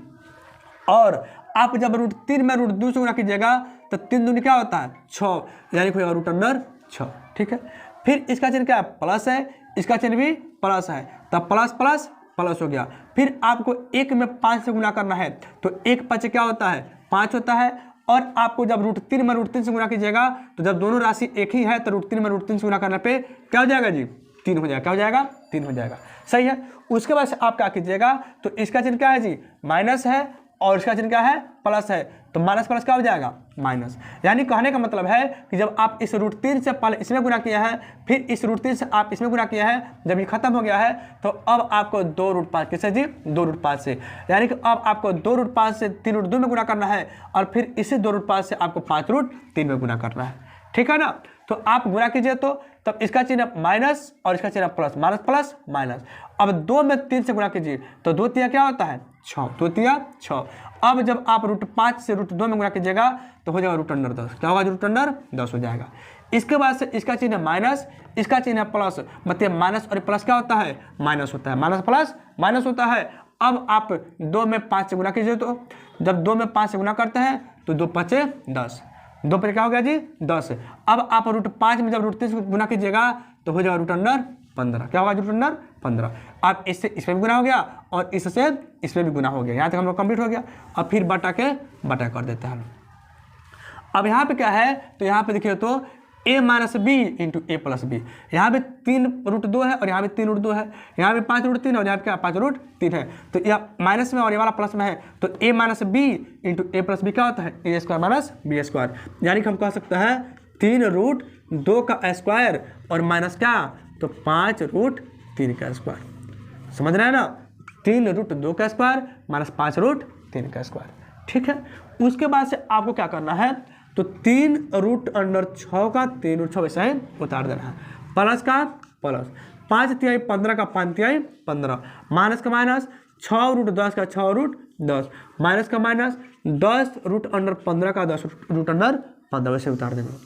और आप जब √3 में √2 से गुना कीजिएगा तो 3 दूनी क्या होता है, 6, यानी कि √6। ठीक है। फिर इसका चिन्ह क्या है, प्लस है, इसका चिन्ह भी प्लस है, तब प्लस प्लस प्लस हो गया। फिर आपको 1 में 5 से गुना करना है, तो 1 5 क्या होता है 5 होता है। और आपको जब √3 में √3 से गुना कीजिएगा, तो जब दोनों राशि एक ही है तो √3 में √3 से गुना करने पे क्या हो जाएगा जी 3 हो जाएगा। क्या हो जाएगा 3 हो जाएगा, सही है। उसके बाद से आप क्या कीजिएगा, तो इसका चिन्ह क्या है जी माइनस है और इसका चिन्ह क्या है प्लस है, तो माइनस प्लस क्या हो जाएगा माइनस। यानी कहने का मतलब है कि जब आप इस √3 से पहले इसमें गुना किया है, फिर इस √3 से आप इसमें गुना किया है, जब ये खत्म हो गया है तो अब आपको 2√5 किससे जी 2√5 से, यानी कि अब आपको 2√5 से 3√2 में गुना करना है और फिर इसी 2√5 से आपको 5√3 में गुना करना है, ठीक है ना। तो आप गुना कीजिए तो तब इसका चिन्ह माइनस और इसका चिन्ह प्लस, माइनस प्लस माइनस। अब 2 में 3 से गुना कीजिए तो 2 तिया क्या होता है 6, 2 तिया 6। अब जब आप √5 से √2 में गुना कीजिएगा तो हो जाएगा √10, क्या होगा √10 हो जाएगा। इसके बाद से इसका चिन्ह माइनस, इसका चिन्ह प्लस, मतलब माइनस और प्लस क्या होता है माइनस होता है, माइनस प्लस माइनस होता है। अब आप 2 में 5 से गुना कीजिए, तो जब 2 में 5 से गुना करते हैं तो 2 5 10, 2 पर क्या हो गया जी 10। अब आप √5 में जब √3 से गुना कीजिएगा तो हो जाएगा √15, क्या होगा √15। आप इससे इसमें भी गुना हो गया और इससे इसमें भी गुना हो गया। यहाँ तक हम लोग कंप्लीट हो गया। अब फिर बटा कर देते हैं। अब यहाँ पे क्या है, तो यहाँ पे देखिए तो a minus B into A plus B. यहाँ पे 3√2 है और यहाँ पे 3√2 है, यहाँ पे 5√3 और यहाँ पे क्या 5√3 है। तो यह माइनस में और ये वाला प्लस में है, तो a minus B into A plus B क्या होता है a² माइनस b²। यानी कि हम कह सकते हैं 3√2 का स्क्वायर और माइनस क्या, तो 5√3 का स्क्वायर। समझ रहे हैं ना, 3√2 का स्क्वायर माइनस 5√3 का स्क्वायर, ठीक है। उसके बाद से आपको क्या करना है, तो 3√6 का 3√6 वैसे ही उतार देना है, प्लस का प्लस, 5 तिहाई 15 का 5 तिहाई 15, माइनस का माइनस, 6√10 का 6√10, माइनस का माइनस, 10√15 का 10√15 वैसे उतार देना,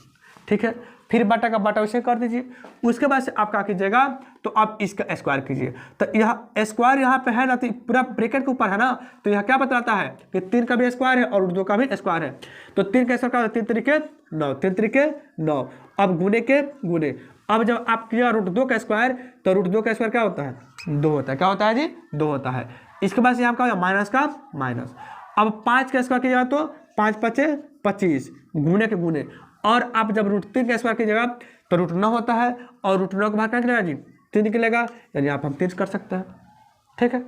ठीक है। फिर बटा का बटा वैसे कर दीजिए। उसके बाद से आप क्या कीजिएगा, तो आप इसका स्क्वायर कीजिए। तो यह स्क्वायर यहाँ पे है ना, तो पूरा ब्रैकेट के ऊपर है ना, तो यह क्या बताता है कि 3 का भी स्क्वायर है और 2 का भी स्क्वायर है। तो 3 का स्क्वायर 3 तरीके 9, 3 तरीके 9। अब गुने के गुने, अब जब आप किया √2 का स्क्वायर, तो √2 का स्क्वायर क्या होता है 2 होता है, क्या होता है जी 2 होता है। इसके बाद से यहाँ का माइनस का माइनस। अब 5 का स्क्वायर किया तो 5 5 25 गुने के गुने, और आप जब √3 का स्क्वायर कीजिएगा तो √9 होता है और √9 के बाद क्या निकलेगा जी 3 निकलेगा, यानी आप हम 3 कर सकते हैं, ठीक है।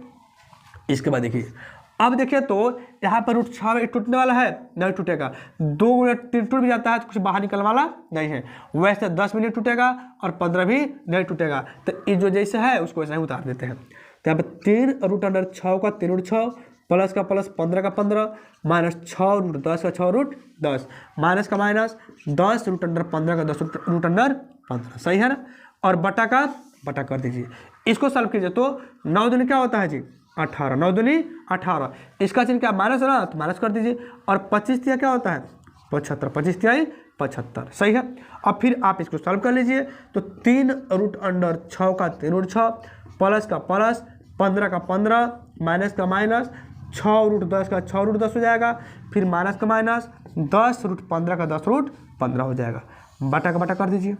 इसके बाद देखिए, अब देखिए तो यहाँ पर √6 टूटने वाला है, नहीं टूटेगा। 2 × 3 टूट भी जाता है तो कुछ बाहर निकलने वाला नहीं है। वैसे 10 भी नहीं टूटेगा और 15 भी नहीं टूटेगा, तो ये जो जैसे है उसको वैसे ही उतार देते हैं। तो यहाँ पर 3√6 का 3√6 प्लस का प्लस, 15 का 15, माइनस 6√10 का 6√10, माइनस का माइनस, 10√15 का 10√15, सही है ना। और बटा का बटा कर दीजिए। इसको सॉल्व कीजिए तो 9 दूनी क्या होता है जी 18, 9 दूनी 18। इसका चिन्ह क्या माइनस है ना, तो माइनस कर दीजिए। और 25 तिया क्या होता है 75, 25 तिहाई 75, सही है। अब फिर आप इसको सॉल्व कर लीजिए तो 3√6 का 3√6 प्लस का प्लस, 15 का 15, माइनस का माइनस, 6√10 का 6√10 हो जाएगा। फिर माइनस का माइनस, 10√15 का 10√15 हो जाएगा। बटा का बटा कर दीजिए।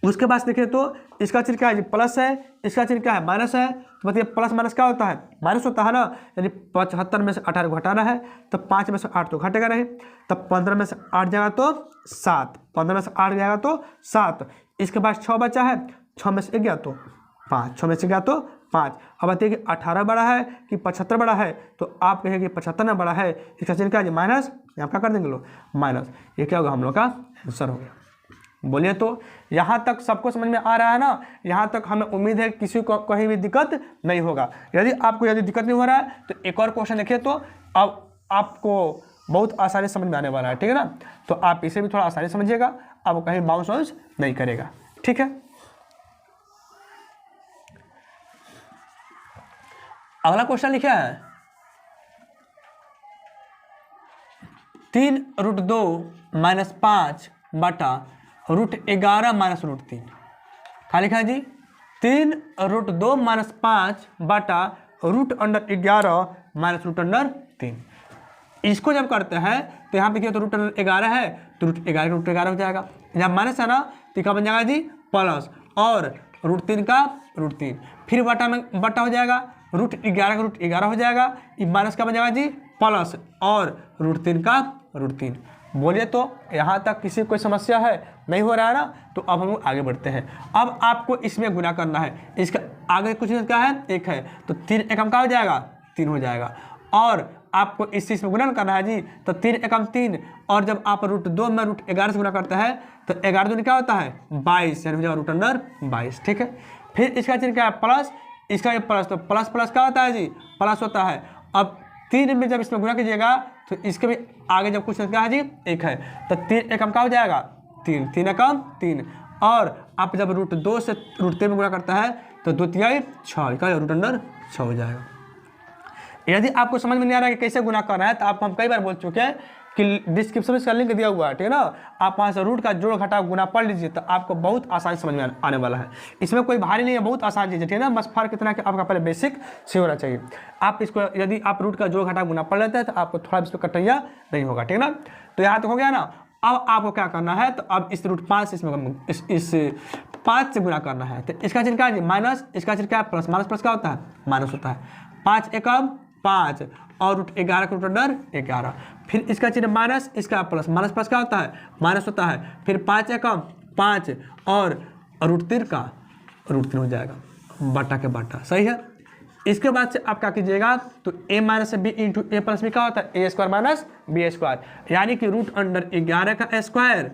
उसके बाद देखिए तो इसका चिन्ह क्या है जी प्लस है, इसका चिन्ह क्या है माइनस है। तो मतलब प्लस माइनस क्या होता है माइनस होता है ना, यानी 75 में से 18 को घटाना है, तो 5 में से 8 तो घटेगा नहीं, तब 15 में से 8 जाएगा तो 7, 15 में से 8 जाएगा तो 7। इसके बाद 6 बचा है, 6 में से 1 गया तो 5, 6 में से गया तो 5। अब बताइए कि 18 बड़ा है कि 75 बड़ा है, तो आप कहेंगे 75 ना बड़ा है। इसका चिन्ह क्या है माइनस, यहाँ क्या कर देंगे लोग माइनस। ये क्या होगा हम लोग का आंसर हो गया। बोलिए तो यहाँ तक सबको समझ में आ रहा है ना। यहाँ तक हमें उम्मीद है किसी को कहीं भी दिक्कत नहीं होगा। यदि आपको दिक्कत नहीं हो रहा है तो एक और क्वेश्चन देखिए, तो अब आपको बहुत आसानी समझ में आने वाला है, ठीक है ना। तो आप इसे भी थोड़ा आसानी समझिएगा, आपको कहीं बाउंस वाउंस नहीं करेगा, ठीक है। अगला क्वेश्चन लिखा है 3√2 माइनस 5 बटा √11 माइनस √3। क्या लिखा है जी 3√2 माइनस 5 बटा √11 माइनस √3। इसको जब करते हैं तो यहाँ पे देखिए तो √11 है तो √11 हो जाएगा। जब माइनस है ना तो क्या बन जाएगा जी प्लस, और √3 का √3, फिर बटा में बटा हो जाएगा, √11 का √11 हो जाएगा, ये माइनस का बन जाएगा जी प्लस, और √3 का √3। बोलिए तो यहाँ तक किसी कोई समस्या है? नहीं हो रहा है ना? तो अब हम लोग आगे बढ़ते हैं। अब आपको इसमें गुना करना है, इसका आगे कुछ क्या है, 1 है, तो 3 एकम का हो जाएगा 3 हो जाएगा, और आपको इस चीज़ में गुणन करना है जी, तो 3 एकम 3, और जब आप √2 में √11 से गुना करते हैं तो 11 दूनी क्या होता है 22, यानी हो जाएगा √22। ठीक है, फिर इसका चिन्ह क्या है प्लस, इसका ये प्लस, तो प्लस प्लस क्या होता है जी प्लस होता है। अब 3 में जब इसमें गुना कीजिएगा तो इसके भी आगे जब कुछ क्या है जी 1 है, तो 3 एकम का हो जाएगा 3, 3 एकम 3, और आप जब √2 से √3 में गुना करता है तो 2 तिहाई 6, का √6 हो जाएगा। यदि आपको समझ में नहीं आ रहा है कि कैसे गुना करना है, तो आपको हम कई बार बोल चुके हैं कि डिस्क्रिप्शन में इसका लिंक दिया हुआ है, ठीक है ना, आप वहाँ से रूट का जोड़ घटाव गुना पढ़ लीजिए, तो आपको बहुत आसान समझ में आने वाला है। इसमें कोई भारी नहीं है, बहुत आसान चीज़ है, ठीक है ना, बस फर्क इतना कि आपका पहले बेसिक से होना चाहिए। आप इसको यदि आप रूट का जोड़ घटाव गुना पढ़ लेते हैं तो आपको थोड़ा इसमें कटैया नहीं होगा, ठीक है ना। तो यहाँ तक हो गया ना। अब आपको क्या करना है, तो अब इस √5 इसमें इस 5 से गुना करना है, तो इसका चिन्ह क्या है माइनस, इसका चिन्ह क्या है प्लस, माइनस प्लस क्या होता है माइनस होता है। 5 एकम 5 और √11 का √11, फिर इसका चिन्ह माइनस, इसका प्लस, माइनस प्लस क्या होता है माइनस होता है। फिर 5 एकम 5 और √3 का √3 हो जाएगा, बटा के बटा, सही है। इसके बाद से आप क्या कीजिएगा, तो a minus B into A plus B क्या होता है a² माइनस b², यानी कि √11 का स्क्वायर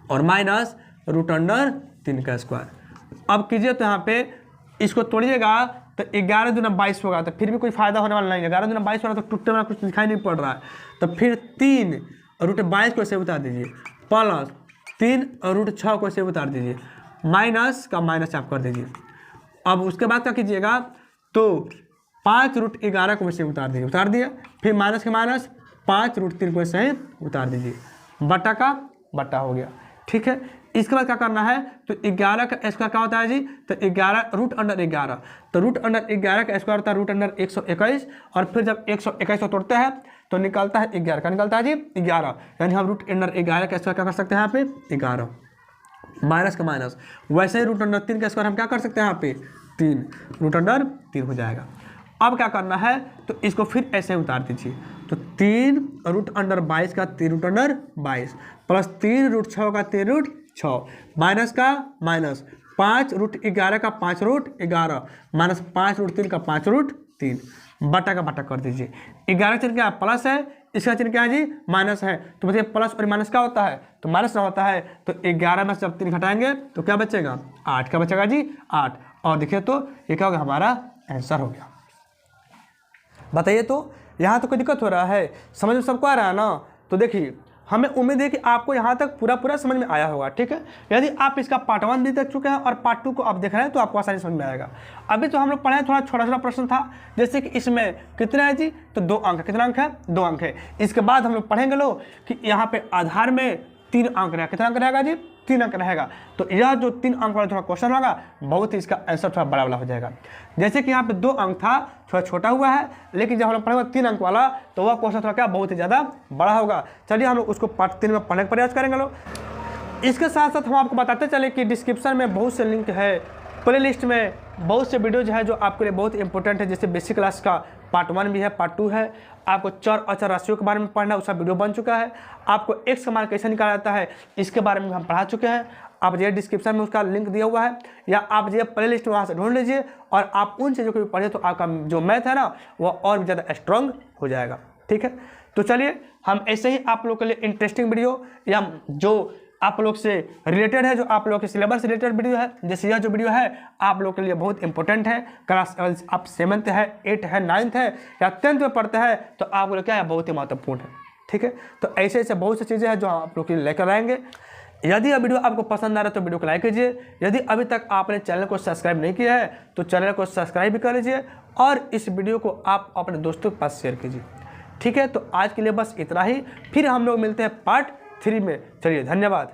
और माइनस √3 का स्क्वायर। अब कीजिए तो यहाँ पे इसको तोड़िएगा तो 11 दूना 22 होगा, तो फिर भी कोई फायदा होने वाला नहीं है। 11 दूना 22 हो रहा तो टूटने वाला कुछ दिखाई नहीं पड़ रहा है। तो फिर 3 √22 को ऐसे उतार दीजिए, प्लस 3 √6 को ऐसे उतार दीजिए, माइनस का माइनस आप कर दीजिए। अब उसके बाद क्या कीजिएगा, तो 5 √11 को वैसे उतार दीजिए, उतार दिया, फिर माइनस के माइनस 5 √3 को ऐसे ही उतार दीजिए, बटा का बटा हो गया। ठीक है, इसके बाद क्या करना है, तो 11 का स्क्वायर क्या होता है जी, तो 11 √11, तो √11 का स्क्वायर होता है √121, और फिर जब 121 को तोड़ते हैं तो निकलता है 11 का, निकलता है जी 11, यानी हम √11 का स्क्वायर क्या कर सकते हैं यहाँ पे 11, माइनस का माइनस। वैसे ही √3 का स्क्वायर हम क्या कर सकते हैं यहाँ पे 3, √3 हो जाएगा। अब क्या करना है, तो इसको फिर ऐसे उतार दीजिए, तो 3 √22 का 3 √22 प्लस 3 √6 का 3 √6 माइनस का माइनस 5 √11 का 5 √11 माइनस 5 √3 का 5 √3 बटा का बटा कर दीजिए। 11 चिन्ह क्या प्लस है, इसका चिन्ह क्या है जी माइनस है, तो बताइए प्लस और माइनस क्या होता है, तो माइनस ना होता है। तो 11 में से जब 3 घटाएंगे तो क्या बचेगा 8 का बचेगा जी 8, और देखिए तो ये क्या होगा हमारा आंसर हो गया। बताइए तो यहाँ तो कोई दिक्कत हो रहा है, समझ में सबको आ रहा है ना। तो देखिए हमें उम्मीद है कि आपको यहाँ तक पूरा समझ में आया होगा, ठीक है। यदि आप इसका पार्ट 1 भी देख चुके हैं और पार्ट 2 को आप देख रहे हैं तो आपको आसानी समझ में आएगा। अभी तो हम लोग पढ़े थोड़ा छोटा प्रश्न था, जैसे कि इसमें कितना है जी, तो 2 अंक, कितना अंक है 2 अंक है। इसके बाद हम लोग पढ़ेंगे लोग कि यहाँ पे आधार में 3 अंक रहेगा, कितना अंक रहेगा जी 3 अंक रहेगा। तो यह जो 3 अंक वाला थोड़ा क्वेश्चन होगा, बहुत ही इसका आंसर थोड़ा बड़ा हो जाएगा। जैसे कि यहाँ पे 2 अंक था, थोड़ा छोटा हुआ है, लेकिन जब हम लोग पढ़ेंगे 3 अंक वाला तो वह क्वेश्चन थोड़ा क्या बहुत ही ज़्यादा बड़ा होगा। चलिए हम लोग उसको पार्ट 3 में पढ़ने का प्रयास करेंगे लोग। इसके साथ साथ हम आपको बताते चले कि डिस्क्रिप्शन में बहुत से लिंक है, प्ले लिस्ट में बहुत से वीडियोज है जो आपके लिए बहुत इंपॉर्टेंट है। जैसे बेसिक क्लास का पार्ट 1 भी है, पार्ट 2 है। आपको चर अचर राशियों के बारे में पढ़ना, उसका वीडियो बन चुका है। आपको एक्स का मान कैसे निकाला जाता है इसके बारे में हम पढ़ा चुके हैं। आप जो डिस्क्रिप्शन में उसका लिंक दिया हुआ है, या आप जो प्ले लिस्ट वहाँ से ढूंढ लीजिए, और आप उन चीज़ों को भी पढ़िए तो आपका जो मैथ है ना वह और भी ज़्यादा स्ट्रांग हो जाएगा। ठीक है, तो चलिए हम ऐसे ही आप लोग के लिए इंटरेस्टिंग वीडियो या जो आप लोग से रिलेटेड है, जो आप लोग के सिलेबस से रिलेटेड वीडियो है, जैसे यह जो वीडियो है आप लोग के लिए बहुत इंपॉर्टेंट है। क्लास आप 7th है, 8th है, 9th है या 10th में पढ़ते हैं तो आप लोग क्या है बहुत ही महत्वपूर्ण है। ठीक है, तो ऐसे ऐसे बहुत सी चीज़ें हैं जो आप लोग के लिए लेकर आएंगे। यदि यह वीडियो आपको पसंद आ रहा है तो वीडियो को लाइक कीजिए। यदि अभी तक आपने चैनल को सब्सक्राइब नहीं किया है तो चैनल को सब्सक्राइब भी कर लीजिए, और इस वीडियो को आप अपने दोस्तों के पास शेयर कीजिए। ठीक है, तो आज के लिए बस इतना ही, फिर हम लोग मिलते हैं पार्ट 3 में। चलिए, धन्यवाद।